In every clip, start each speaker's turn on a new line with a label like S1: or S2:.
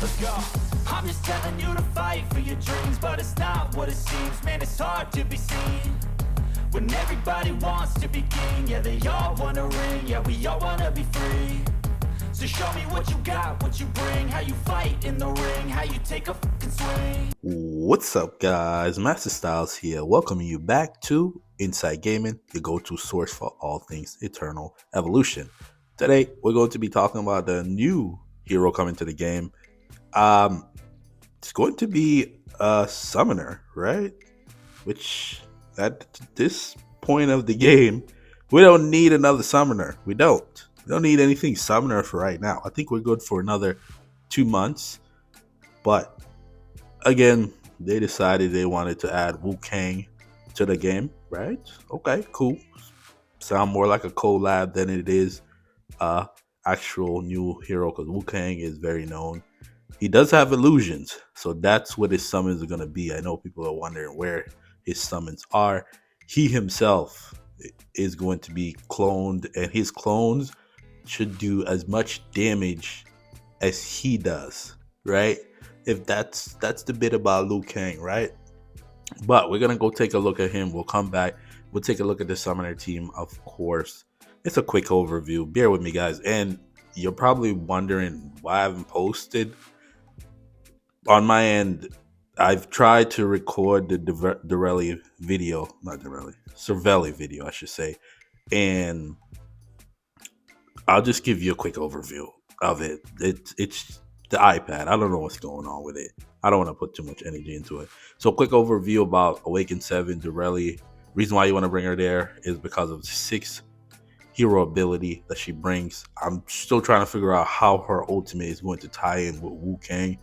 S1: Let's go. I'm just telling you to fight for your dreams, but it's not what it seems. Man, it's hard to be seen when everybody wants to be king. Yeah, they all wanna ring. Yeah, we all wanna be free. So show me what you got, what you bring, how you fight in the ring, how you take a fucking swing.
S2: What's up, guys? Master Styles here, welcoming you back to Inside Gaming, your go-to source for all things Eternal Evolution. Today, we're going to be talking about the new hero coming to the game. It's going to be a summoner, right? Which, at this point of the game, we don't need another summoner. We don't need anything summoner for right now. I think we're good for another 2 months. But again, they decided they wanted to add Wukong to the game, right? Okay, cool. Sound more like a collab than it is actual new hero, because Wukong is very known. He does have illusions, so that's what his summons are going to be. I know people are wondering where his summons are. He himself is going to be cloned, and his clones should do as much damage as he does, right? If that's the bit about Liu Kang, right? But we're gonna go take a look at him. We'll come back. We'll take a look at the summoner team, of course. It's a quick overview. Bear with me, guys. And you're probably wondering why I haven't posted. On my end, I've tried to record the Cervelli video, I should say, and I'll just give you a quick overview of it. It's the iPad. I don't know what's going on with it. I don't want to put too much energy into it. So quick overview about Awakened 7, Cervelli. Reason why you want to bring her there is because of the 6 hero ability that she brings. I'm still trying to figure out how her ultimate is going to tie in with Wukong.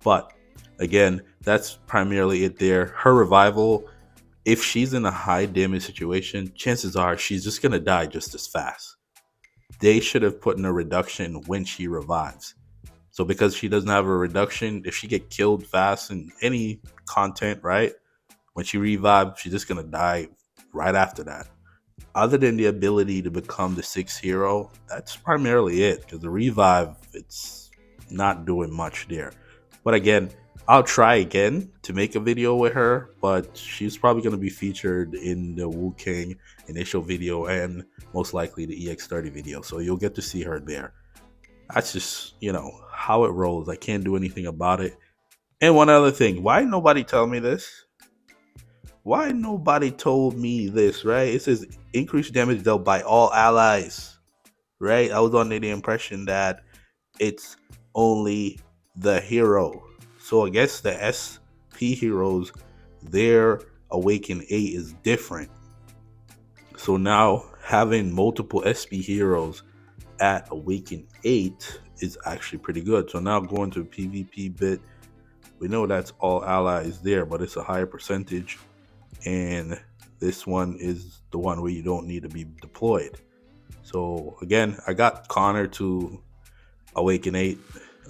S2: But again, that's primarily it there. Her revival, if she's in a high damage situation, chances are she's just going to die just as fast. They should have put in a reduction when she revives. So because she doesn't have a reduction, if she get killed fast in any content, right, when she revives, she's just going to die right after that. Other than the ability to become the 6th hero, that's primarily it. Because the revive, it's not doing much there. But again, I'll try again to make a video with her, but she's probably going to be featured in the Wukong initial video and most likely the EX30 video. So you'll get to see her there. That's just, how it rolls. I can't do anything about it. And one other thing, why nobody tell me this? Why nobody told me this, right? It says increased damage dealt by all allies, right? I was under the impression that it's only the hero. So I guess the SP heroes, their Awaken 8 is different. So now having multiple SP heroes at Awaken 8 is actually pretty good. So now going to PvP bit, we know that's all allies there, but it's a higher percentage. And this one is the one where you don't need to be deployed. So again, I got Connor to Awaken 8.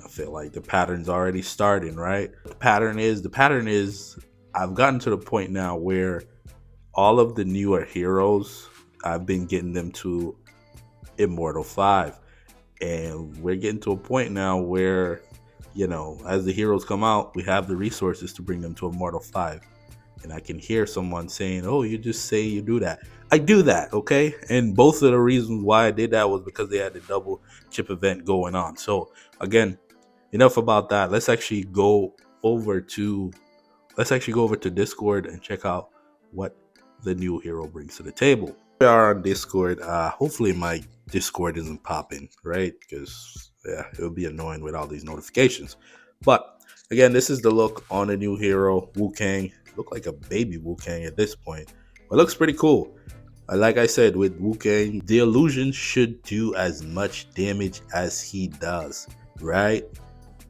S2: I feel like the pattern's already starting, right? The pattern is I've gotten to the point now where all of the newer heroes, I've been getting them to Immortal 5. And we're getting to a point now where, as the heroes come out, we have the resources to bring them to Immortal 5. And I can hear someone saying, oh, you just say you do that. I do that, okay? And both of the reasons why I did that was because they had the double chip event going on. So again, enough about that. Let's actually go over to Discord and check out what the new hero brings to the table. We are on Discord. Hopefully my Discord isn't popping, right? Because it would be annoying with all these notifications. But again, this is the look on the new hero, Wukong. Look like a baby Wukong at this point, but looks pretty cool. Like I said, with Wukong, the illusion should do as much damage as he does, right?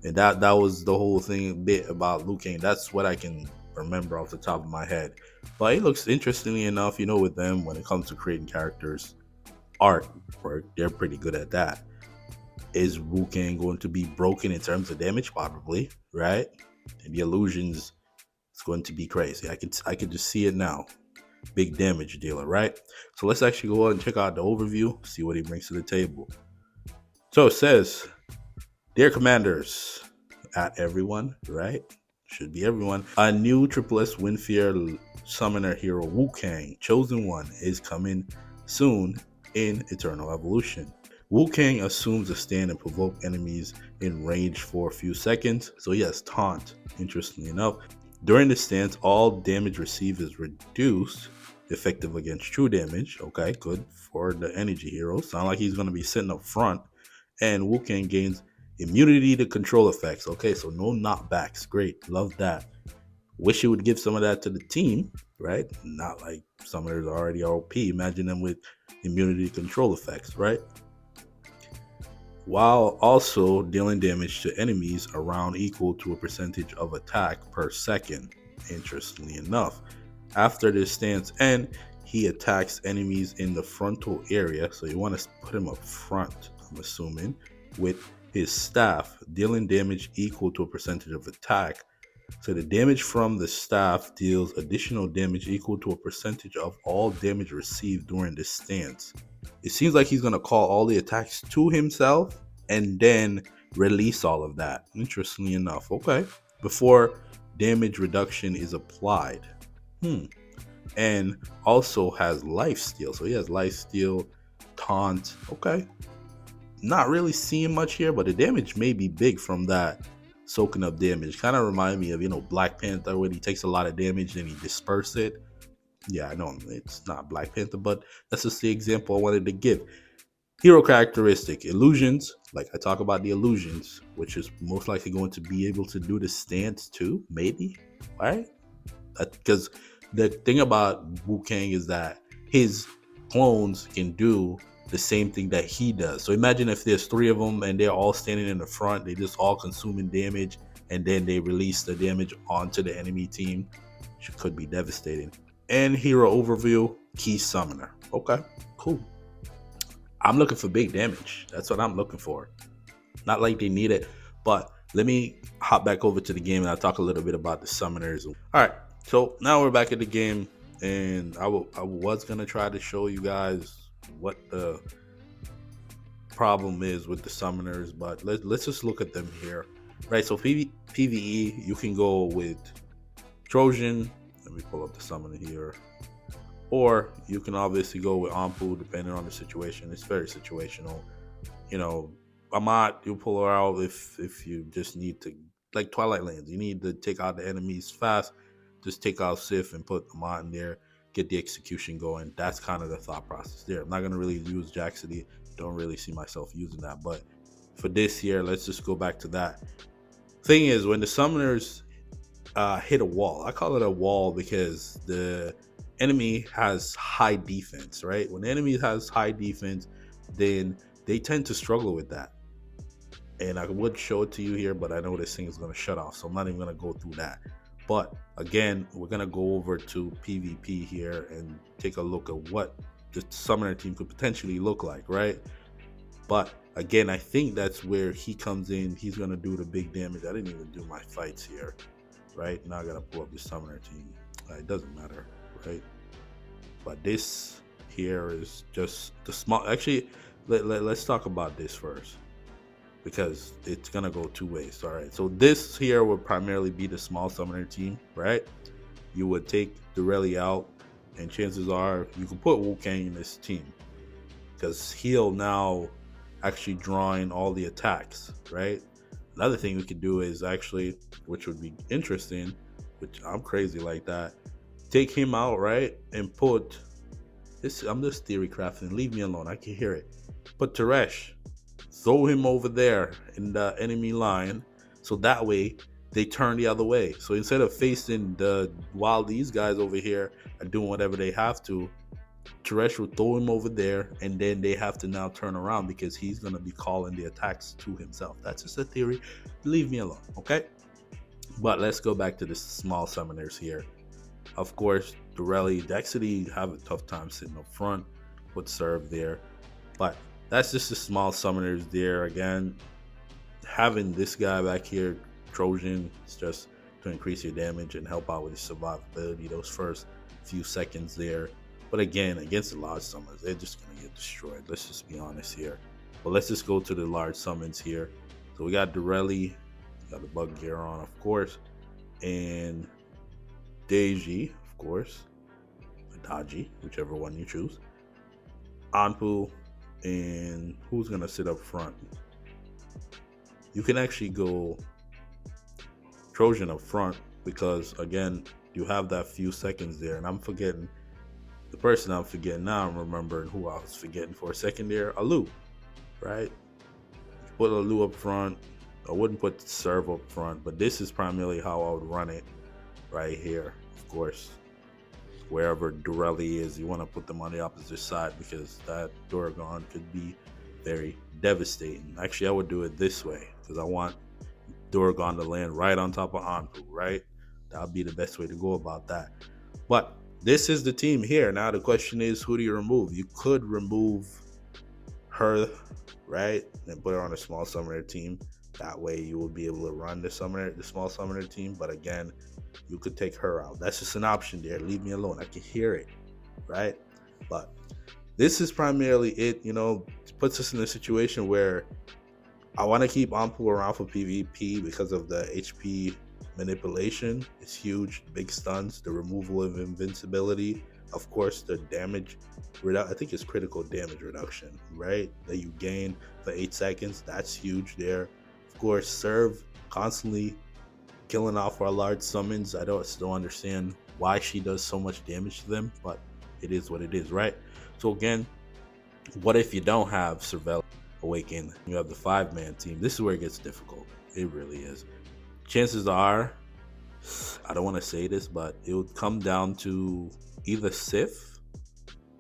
S2: And that was the whole thing bit about Wukong. That's what I can remember off the top of my head. But it looks, interestingly enough, with them, when it comes to creating characters, art, right, they're pretty good at that. Is Wukong going to be broken in terms of damage? Probably, right? And the illusions, it's going to be crazy. I could just see it now. Big damage dealer, right? So let's actually go ahead and check out the overview, see what he brings to the table. So it says, dear commanders, at everyone, right? Should be everyone. A new SSS Wenfyr Summoner Hero Wukong, Chosen One, is coming soon in Eternal Evolution. Wukong assumes a stand and provoke enemies in range for a few seconds. So yes, taunt, interestingly enough. During the stance, all damage received is reduced, effective against true damage. Okay, good for the energy hero. Sound like he's going to be sitting up front. And Wukong gains immunity to control effects. Okay, so no knockbacks. Great, love that. Wish you would give some of that to the team, right? Not like summoners are already OP. Imagine them with immunity to control effects, right? While also dealing damage to enemies around equal to a percentage of attack per second. Interestingly enough, after this stance end, he attacks enemies in the frontal area. So you want to put him up front, I'm assuming, with his staff, dealing damage equal to a percentage of attack. So the damage from the staff deals additional damage equal to a percentage of all damage received during this stance. It seems like he's going to call all the attacks to himself and then release all of that. Interestingly enough, okay. Before damage reduction is applied. And also has Lifesteal. So he has Lifesteal, Taunt. Okay. Not really seeing much here, but the damage may be big from that soaking up damage. Kind of remind me of, Black Panther, when he takes a lot of damage and he disperses it. Yeah, I know it's not Black Panther, but that's just the example I wanted to give. Hero characteristic, illusions. Like I talk about the illusions, which is most likely going to be able to do the stance too, maybe, right? Because the thing about Wukong is that his clones can do the same thing that he does. So imagine if there's 3 of them and they're all standing in the front, they just all consuming damage, and then they release the damage onto the enemy team, which could be devastating. And hero overview, key summoner. Okay, cool. I'm looking for big damage. That's what I'm looking for. Not like they need it, but let me hop back over to the game and I'll talk a little bit about the summoners. All right, so now we're back at the game, and I was going to try to show you guys what the problem is with the summoners, but let's just look at them here. Right, so PvE, you can go with Trojan. Let me pull up the summoner here. Or you can obviously go with Ampu, depending on the situation. It's very situational. Amat, you pull her out if you just need to, like Twilight Lands, you need to take out the enemies fast. Just take out Sif and put Amat in there, get the execution going. That's kind of the thought process there. I'm not going to really use Jaxity. Don't really see myself using that. But for this year, let's just go back to that. Thing is, when the summoners hit a wall, I call it a wall because the enemy has high defense, right? When the enemy has high defense, then they tend to struggle with that. And I would show it to you here, but I know this thing is going to shut off, so I'm not even going to go through that. But again, we're going to go over to PvP here and take a look at what the summoner team could potentially look like, right? But again, I think that's where he comes in. He's going to do the big damage. I didn't even do my fights here, right? Now I got to pull up the summoner team. It doesn't matter, right? But this here is just the small. Actually, let's talk about this first, because it's gonna go 2 ways. All right, so this here would primarily be the small summoner team, right? You would take Durelli out, and chances are you can put Wukong in this team because he'll now actually draw in all the attacks, right? Another thing we could do is actually, which would be interesting, which I'm crazy like that, take him out, right, and put this. I'm just theory crafting. Leave me alone. I can hear it. Put Teresh, throw him over there in the enemy line, so that way they turn the other way. So instead of facing while these guys over here are doing whatever they have to, Teresh will throw him over there, and then they have to now turn around because he's gonna be calling the attacks to himself. That's just a theory. Leave me alone, okay? But let's go back to the small summoners here. Of course, Durelli, Dexity have a tough time sitting up front. Would serve there, but that's just the small summoners there. Again, having this guy back here, Trojan, is just to increase your damage and help out with the survivability those first few seconds there. But again, against the large summons, they're just gonna get destroyed. Let's just be honest here. But let's just go to the large summons here. So we got Durelli, Got the bug gear on, of course. And Deji, of course. Adaji, whichever one you choose. Anpu, and who's gonna sit up front? You can actually go Trojan up front because again, you have that few seconds there, and I'm forgetting the person I'm forgetting now. I'm remembering who I was forgetting for a second there. Alu, right? Put Alu up front. I wouldn't put Serve up front, but this is primarily how I would run it right here. Of course, wherever Durelli is, you want to put them on the opposite side because that Duragon could be very devastating. Actually, I would do it this way because I want Duragon to land right on top of Anpu, right? That would be the best way to go about that. But this is the team here. Now the question is, who do you remove? You could remove her, right, and put her on a small summoner team. That way you will be able to run the small summoner team. But again, you could take her out. That's just an option there. Leave me alone. I can hear it, right? But this is primarily it. It puts us in a situation where I want to keep Anpu around for PvP because of the HP manipulation. It's huge. Big stuns, the removal of invincibility, of course, the damage. I think it's critical damage reduction, right? That you gain for 8 seconds. That's huge there. Of course, Serve constantly killing off our large summons. I don't still understand why she does so much damage to them, but it is what it is, right? So again, what if you don't have Surveil Awaken? You have the 5-man team. This is where it gets difficult. It really is. Chances are, I don't want to say this, but it would come down to either Sif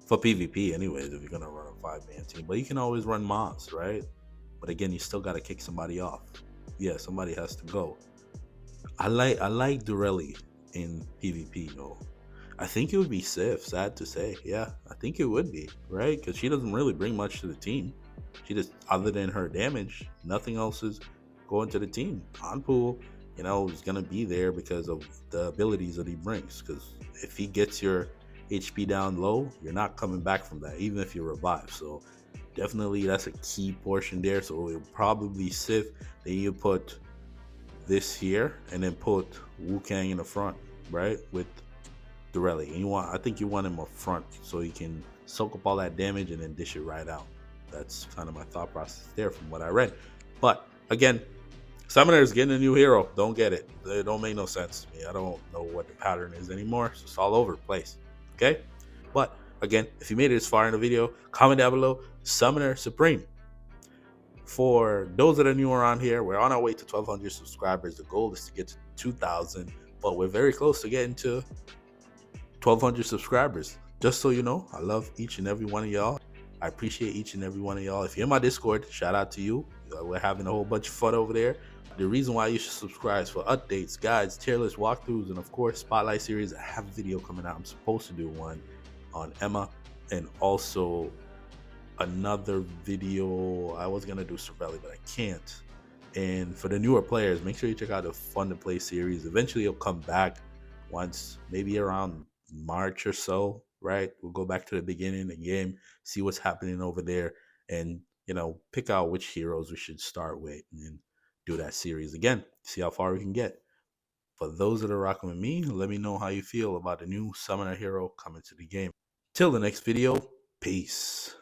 S2: for PvP, anyways, if you're gonna run a 5-man team. But you can always run Moss, right? But again, you still gotta kick somebody off. Yeah, somebody has to go. I like Durelli in PvP though. I think it would be Sif, sad to say. Yeah, I think it would be, right? Because she doesn't really bring much to the team. She just, other than her damage, nothing else is going to the team. Anpu, is going to be there because of the abilities that he brings. Because if he gets your HP down low, you're not coming back from that, even if you revive. So definitely that's a key portion there. So it'll probably be Sif. Then you put this here and then put Wukong in the front, right? With Durelli. And I think you want him up front so he can soak up all that damage and then dish it right out. That's kind of my thought process there from what I read. But again, Summoner's getting a new hero. Don't get it. It don't make no sense to me. I don't know what the pattern is anymore. So it's all over the place. Okay? But again, if you made it this far in the video, comment down below, Summoner Supreme. For those that are new around here, we're on our way to 1,200 subscribers. The goal is to get to 2,000, but we're very close to getting to 1,200 subscribers. Just so you know, I love each and every one of y'all. I appreciate each and every one of y'all. If you're in my Discord, shout out to you. We're having a whole bunch of fun over there. The reason why you should subscribe is for updates, guides, tier list walkthroughs, and of course, Spotlight series. I have a video coming out. I'm supposed to do one on Emma, and also another video. I was gonna do Cervelli, but I can't. And for the newer players, make sure you check out the Fun to Play series. Eventually, it'll come back once, maybe around March or so, right? We'll go back to the beginning of the game, see what's happening over there, and pick out which heroes we should start with, and do that series again. See how far we can get. For those that are rocking with me, let me know how you feel about the new Summoner hero coming to the game. Till the next video, peace.